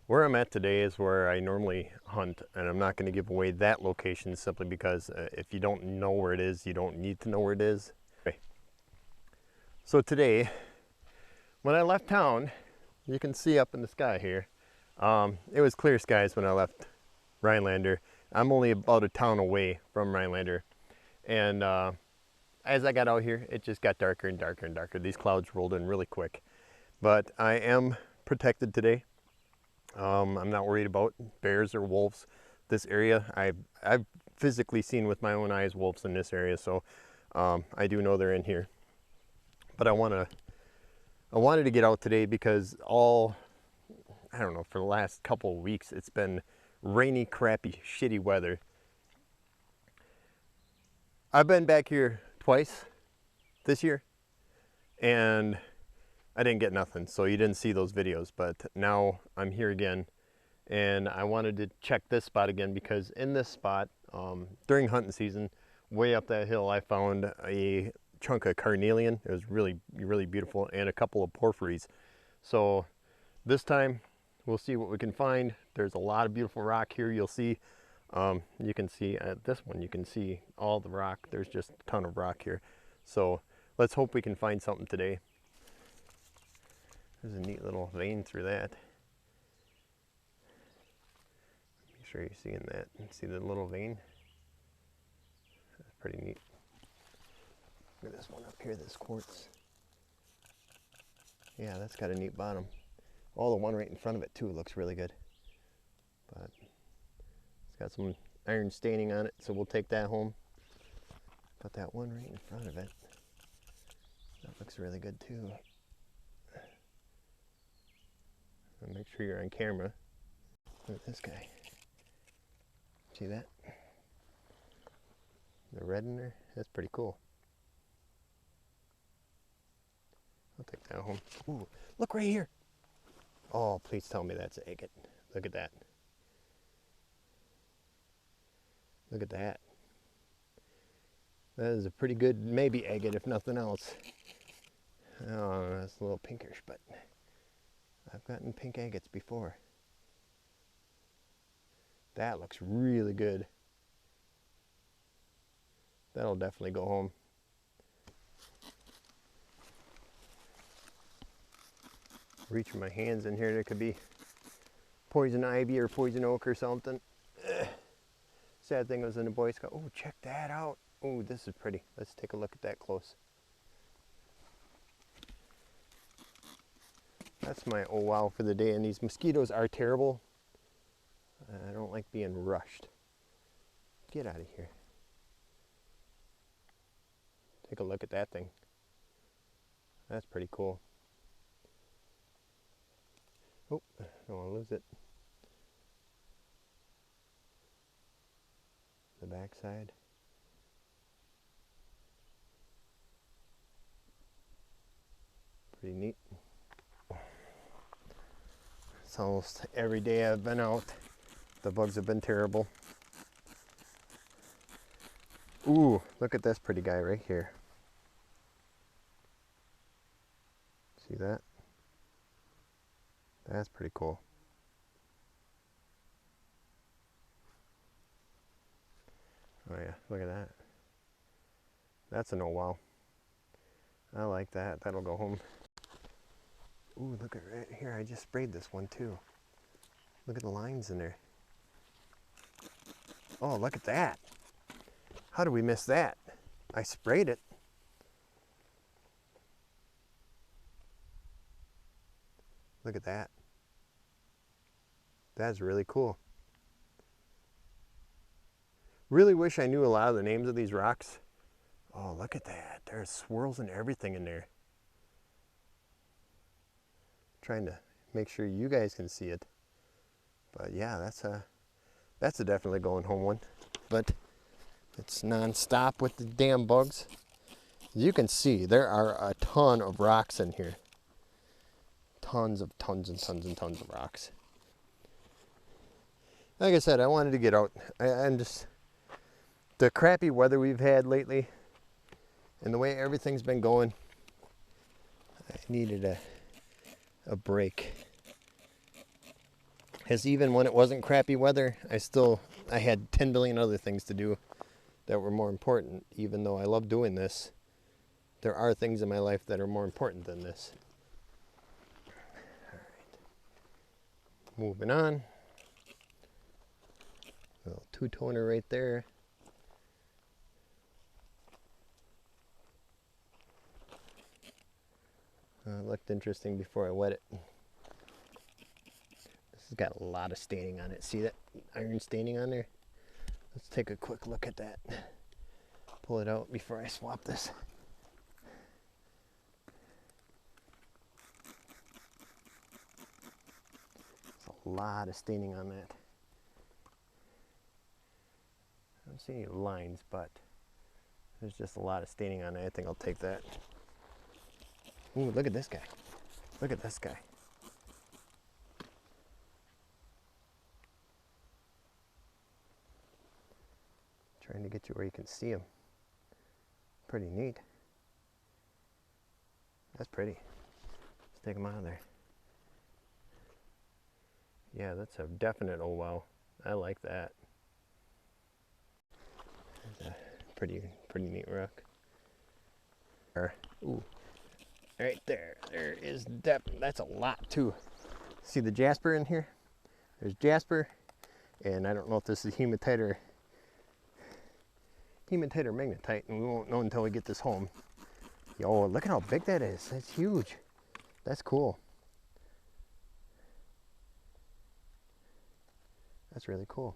Where I'm at today is where I normally hunt, and I'm not going to give away that location simply because if you don't know where it is, you don't need to know where it is. Okay. So today, when I left town, you can see up in the sky here, it was clear skies when I left Rhinelander. I'm only about a town away from Rhinelander, and as I got out here, it just got darker and darker and darker. These clouds rolled in really quick, but I am protected today. I'm not worried about bears or wolves. This area, I've physically seen with my own eyes wolves in this area, so I do know they're in here. But I wanted to get out today because I don't know, for the last couple of weeks, it's been rainy, crappy, shitty weather. I've been back here twice this year, and I didn't get nothing, so you didn't see those videos, but now I'm here again, and I wanted to check this spot again because in this spot, during hunting season, way up that hill, I found a chunk of carnelian. It was really, really beautiful, and a couple of porphyries. So this time, we'll see what we can find. There's a lot of beautiful rock here. You'll see, you can see at this one, you can see all the rock. There's just a ton of rock here. So let's hope we can find something today. There's a neat little vein through that. Make sure you're seeing that. See the little vein? That's pretty neat. Look at this one up here, this quartz. Yeah, that's got a neat bottom. Oh, the one right in front of it too looks really good. But it's got some iron staining on it, so we'll take that home. But that one right in front of it, that looks really good too. And make sure you're on camera. Look at this guy. See that? The red in there? That's pretty cool. I'll take that home. Ooh, look right here. Oh, please tell me that's an agate. Look at that. Look at that. That is a pretty good, maybe agate if nothing else. Oh, that's a little pinkish, but I've gotten pink agates before. That looks really good. That'll definitely go home. Reaching my hands in here, there could be poison ivy or poison oak or something. Sad thing was in the Boy Scout. Oh, check that out. Oh, this is pretty. Let's take a look at that close. That's my oh wow for the day, and these mosquitoes are terrible. I don't like being rushed. Get out of here. Take a look at that thing. That's pretty cool. Oh, I don't want to lose it. The back side. Pretty neat. It's almost every day I've been out. The bugs have been terrible. Ooh, look at this pretty guy right here. See that? That's pretty cool. Oh yeah, look at that. That's an oh wow. I like that. That'll go home. Ooh, look at right here. I just sprayed this one too. Look at the lines in there. Oh, look at that. How did we miss that? I sprayed it. Look at that. That's really cool. Really wish I knew a lot of the names of these rocks. Oh, look at that. There's swirls and everything in there. Trying to make sure you guys can see it. But yeah, that's a definitely going home one. But it's non-stop with the damn bugs. You can see there are a ton of rocks in here. Tons and tons of rocks. Like I said, I wanted to get out. I'm just, the crappy weather we've had lately and the way everything's been going, I needed a break. Because even when it wasn't crappy weather, I had 10 billion other things to do that were more important. Even though I love doing this, there are things in my life that are more important than this. All right. Moving on. Little two-toner right there. It looked interesting before I wet it. This has got a lot of staining on it. See that iron staining on there? Let's take a quick look at that. Pull it out before I swap this. There's a lot of staining on that. I don't see any lines, but there's just a lot of staining on it. I think I'll take that. Ooh, look at this guy. Look at this guy. Trying to get you where you can see him. Pretty neat. That's pretty. Let's take him out of there. Yeah, that's a definite oh wow. I like that. That's a pretty neat rock. Ooh. Right there. There is that's a lot too. See the jasper in here? There's jasper, and I don't know if this is hematite or magnetite, and we won't know until we get this home. Yo, look at how big that is. That's huge. That's cool. That's really cool.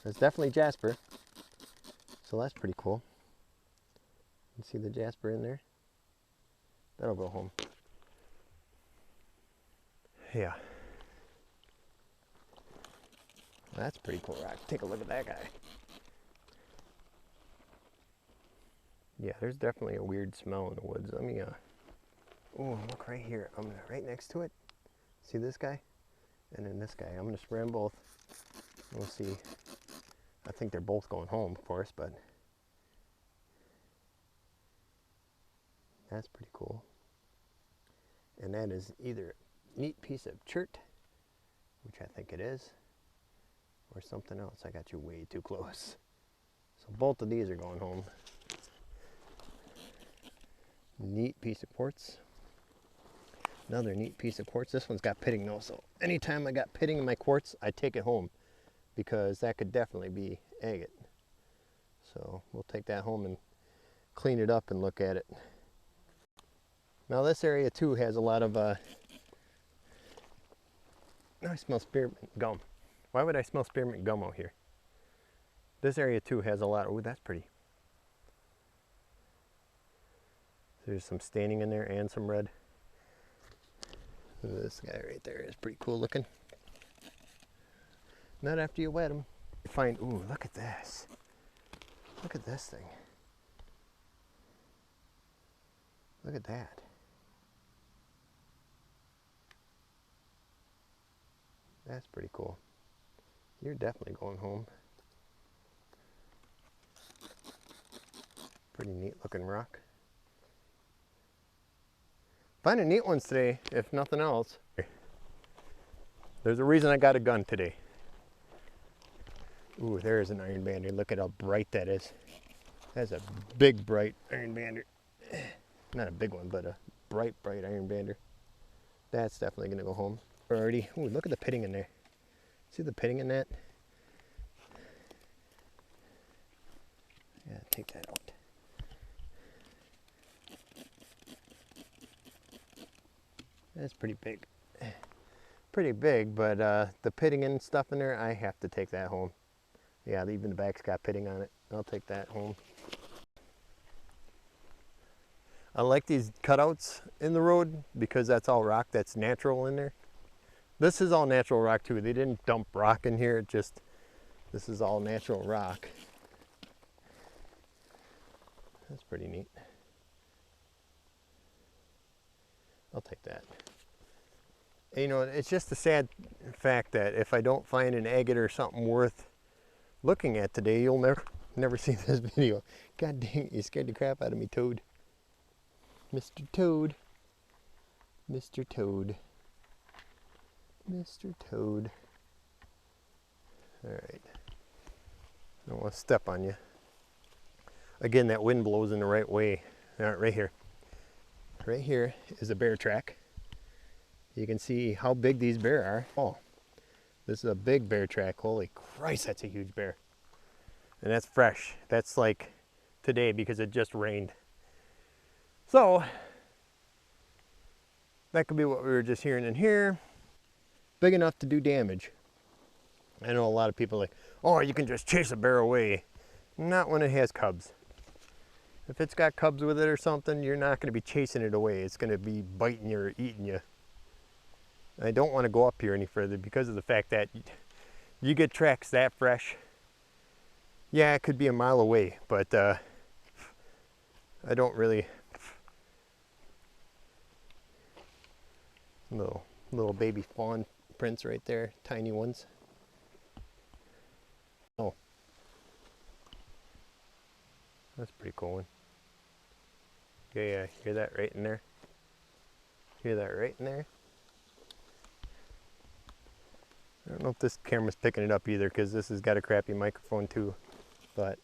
That's definitely jasper. So that's pretty cool. You see the jasper in there? That'll go home. Yeah. That's a pretty cool rock. Take a look at that guy. Yeah, there's definitely a weird smell in the woods. Let me, oh, look right here. I'm right next to it. See this guy? And then this guy. I'm gonna spray them both. We'll see. I think they're both going home, of course, but that's pretty cool. And that is either a neat piece of chert, which I think it is, or something else. I got you way too close. So both of these are going home. Neat piece of quartz. Another neat piece of quartz. This one's got pitting though, so anytime I got pitting in my quartz, I take it home because that could definitely be agate. So we'll take that home and clean it up and look at it. Now this area too has a lot of, now I smell spearmint gum. Why would I smell spearmint gum out here? This area too has a lot, oh that's pretty. There's some staining in there and some red. This guy right there is pretty cool looking. Not after you wet them. You find, ooh, look at this. Look at this thing. Look at that. That's pretty cool. You're definitely going home. Pretty neat looking rock. Finding neat ones today, if nothing else. There's a reason I got a gun today. Ooh, there is an iron bander. Look at how bright that is. That's a big, bright iron bander. Not a big one, but a bright iron bander. That's definitely gonna go home. Already. Ooh, look at the pitting in there. See the pitting in that? Yeah, take that out. That's pretty big. Pretty big, but the pitting and stuff in there, I have to take that home. Yeah, even the back's got pitting on it. I'll take that home. I like these cutouts in the road because that's all rock that's natural in there. This is all natural rock too. They didn't dump rock in here. This is all natural rock. That's pretty neat. I'll take that. You know, it's just a sad fact that if I don't find an agate or something worth looking at today, you'll never see this video. God dang it, you scared the crap out of me, Toad. Mr. Toad. Mr. Toad. Mr. Toad. All right. I don't want to step on you. Again, that wind blows in the right way. All right, right here. Right here is a bear track. You can see how big these bear are. Oh, this is a big bear track. Holy Christ, that's a huge bear. And that's fresh. That's like today because it just rained. So, that could be what we were just hearing in here. Big enough to do damage. I know a lot of people are like, oh, you can just chase a bear away. Not when it has cubs. If it's got cubs with it or something, you're not going to be chasing it away. It's going to be biting you or eating you. I don't want to go up here any further because of the fact that you get tracks that fresh. Yeah, it could be a mile away, but I don't really. Little baby fawn prints right there, tiny ones. Oh, that's a pretty cool one. Yeah, hear that right in there? Hear that right in there? I don't know if this camera's picking it up either because this has got a crappy microphone too, but,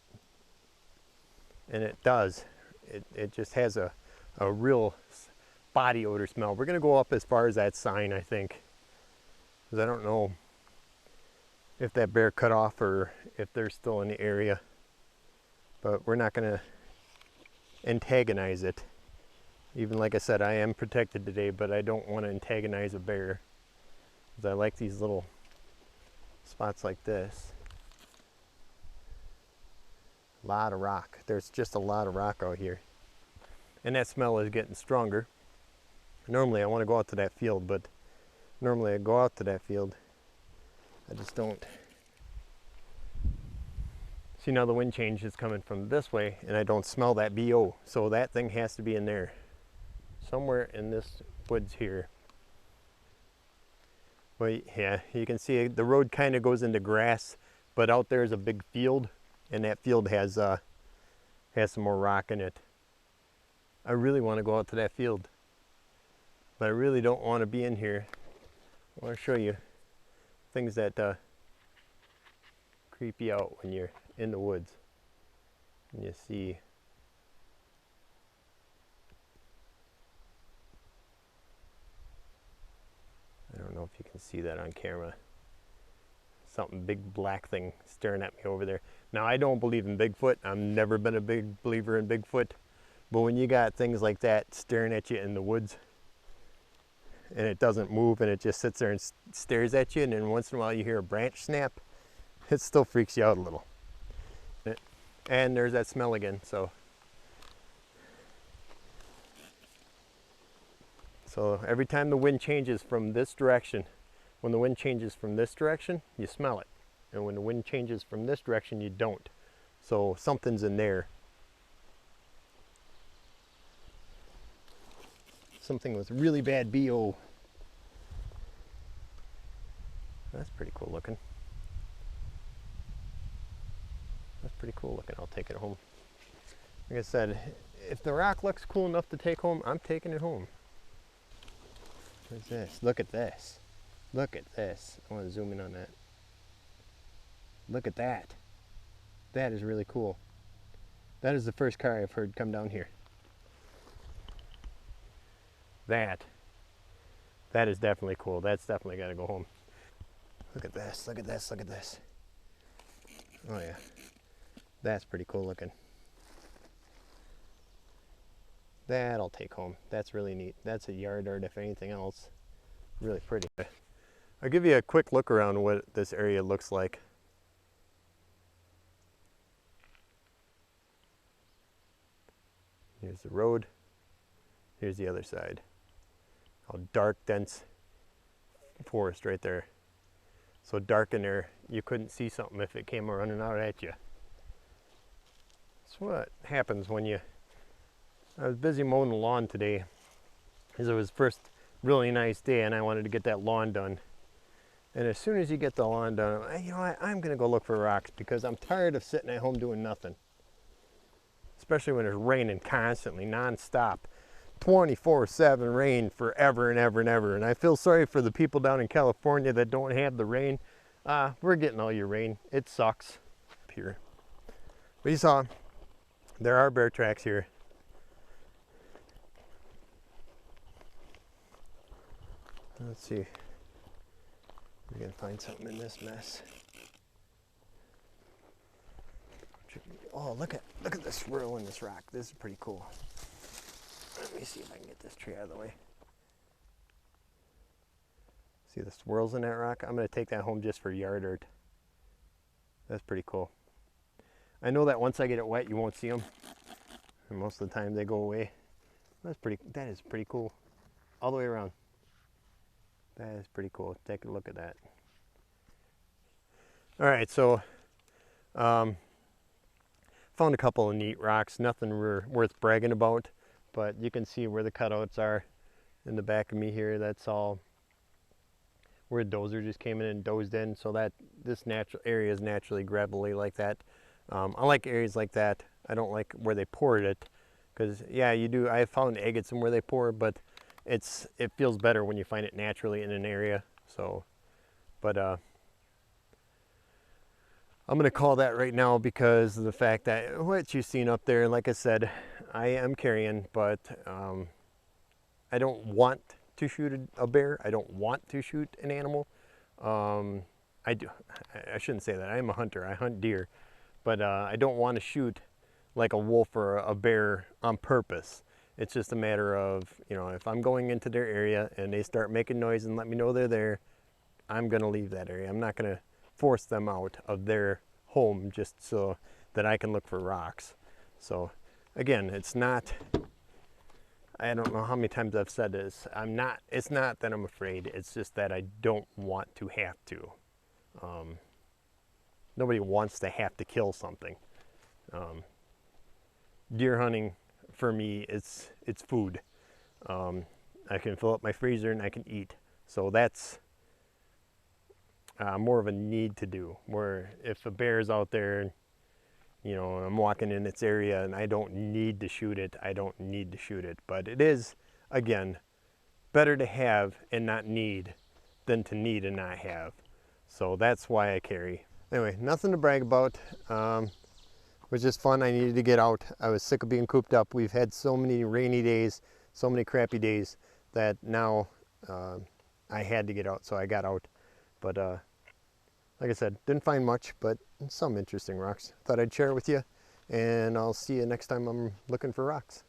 and it does. It just has a real body odor smell. We're gonna go up as far as that sign, I think, because I don't know if that bear cut off or if they're still in the area, but we're not gonna antagonize it. Even like I said, I am protected today, but I don't want to antagonize a bear because I like these little spots like this. A lot of rock. There's just a lot of rock out here. And that smell is getting stronger. Normally I want to go out to that field, but normally I go out to that field. I just don't. See, now the wind change is coming from this way and I don't smell that BO. So that thing has to be in there. Somewhere in this woods here. Well, yeah, you can see the road kind of goes into grass, but out there is a big field, and that field has some more rock in it. I really want to go out to that field, but I really don't want to be in here. I want to show you things that creep you out when you're in the woods. And you see I don't know if you can see that on camera. Something big black thing staring at me over there. Now I don't believe in Bigfoot. I've never been a big believer in Bigfoot. But when you got things like that staring at you in the woods and it doesn't move and it just sits there and stares at you and then once in a while you hear a branch snap, it still freaks you out a little. And there's that smell again, so every time the wind changes from this direction, when the wind changes from this direction, you smell it. And when the wind changes from this direction, you don't. So something's in there. Something with really bad BO. That's pretty cool looking. That's pretty cool looking. I'll take it home. Like I said, if the rock looks cool enough to take home, I'm taking it home. What's this? Look at this. Look at this. I want to zoom in on that. Look at that. That is really cool. That is the first car I've heard come down here. That is definitely cool. That's definitely got to go home. Look at this. Look at this. Look at this. Oh yeah. That's pretty cool looking. That'll take home. That's really neat. That's a yard art if anything else. Really pretty. I'll give you a quick look around what this area looks like. Here's the road. Here's the other side. How dark, dense forest right there. So dark in there, you couldn't see something if it came running out at you. That's what happens when you... I was busy mowing the lawn today because it was first really nice day and I wanted to get that lawn done. And as soon as you get the lawn done, you know what, I'm gonna go look for rocks because I'm tired of sitting at home doing nothing. Especially when it's raining constantly, non-stop. 24/7 rain forever and ever and ever. And I feel sorry for the people down in California that don't have the rain. We're getting all your rain. It sucks here. But you saw, there are bear tracks here. Let's see. We're gonna find something in this mess. Oh, look at the swirl in this rock. This is pretty cool. Let me see if I can get this tree out of the way. See the swirls in that rock? I'm gonna take that home just for yard art. That's pretty cool. I know that once I get it wet, you won't see them. And most of the time they go away. That is pretty cool. All the way around. That is pretty cool. Take a look at that. All right, so found a couple of neat rocks. Nothing worth bragging about, but you can see where the cutouts are in the back of me here. That's all where a dozer just came in and dozed in. So that this natural area is naturally gravelly like that. I like areas like that. I don't like where they poured it, because yeah, you do. I have found agates in where they pour, but it feels better when you find it naturally in an area. So, but I'm gonna call that right now because of the fact that what you've seen up there, like I said, I am carrying, but I don't want to shoot a bear. I don't want to shoot an animal. I shouldn't say that. I am a hunter. I hunt deer, but I don't want to shoot like a wolf or a bear on purpose. It's just a matter of, you know, if I'm going into their area and they start making noise and let me know they're there, I'm gonna leave that area. I'm not gonna force them out of their home just so that I can look for rocks. So again, it's not, I don't know how many times I've said this, it's not that I'm afraid, it's just that I don't want to have to. Nobody wants to have to kill something. Deer hunting, for me, it's food. I can fill up my freezer and I can eat. So that's more of a need to do. Where if a bear's out there, you know, I'm walking in its area and I don't need to shoot it, I don't need to shoot it. But it is, again, better to have and not need than to need and not have. So that's why I carry. Anyway, nothing to brag about. It was just fun. I needed to get out. I was sick of being cooped up. We've had so many rainy days, so many crappy days that now I had to get out, so I got out. But like I said, didn't find much, but some interesting rocks. Thought I'd share it with you, and I'll see you next time I'm looking for rocks.